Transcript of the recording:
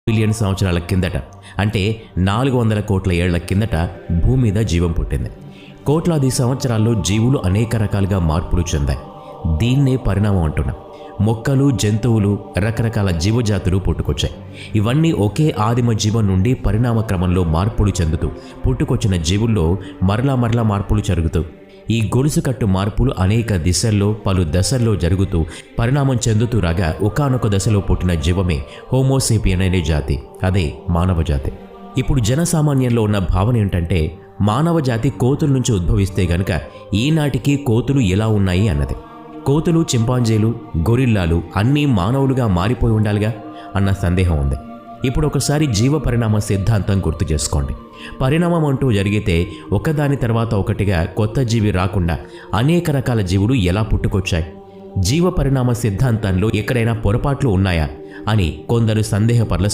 Billion సంవత్సరాల కిందట, అంటే 400 కోట్ల ఏళ్ల కిందట భూమి మీద జీవం పుట్టింది. కోట్లాది సంవత్సరాల్లో జీవులు అనేక రకాలుగా మార్పులు చెందాయి. దీన్నే పరిణామం అంటున్నాం. మొక్కలు, జంతువులు, రకరకాల జీవజాతులు పుట్టుకొచ్చాయి. ఇవన్నీ ఒకే ఆదిమ జీవం నుండి పరిణామ క్రమంలో మార్పులు చెందుతూ పుట్టుకొచ్చిన జీవుల్లో మరలా మార్పులు జరుగుతూ, ఈ గొలుసుకట్టు మార్పులు అనేక దిశల్లో, పలు దశల్లో జరుగుతూ పరిణామం చెందుతూ రాగా ఒకానొక దశలో పుట్టిన జీవమే హోమోసేపియన్ అనే జాతి, అదే మానవ జాతి. ఇప్పుడు జనసామాన్యంలో ఉన్న భావన ఏంటంటే, మానవ జాతి కోతుల నుంచి ఉద్భవిస్తే గనుక ఈనాటికి కోతులు ఎలా ఉన్నాయి అన్నది. కోతులు, చింపాంజీలు, గొరిల్లాలు అన్నీ మానవులుగా మారిపోయి ఉండాలిగా అన్న సందేహం ఉంది. ఇప్పుడు ఒకసారి జీవ పరిణామ సిద్ధాంతం గుర్తు చేసుకోండి. పరిణామం అంటూ జరిగితే ఒకదాని తర్వాత ఒకటిగా కొత్త జీవి రాకుండా అనేక రకాల జీవులు ఎలా పుట్టుకొచ్చాయి? జీవ పరిణామ సిద్ధాంతంలో ఎక్కడైనా పొరపాట్లు ఉన్నాయా అని కొందరు సందేహపరుల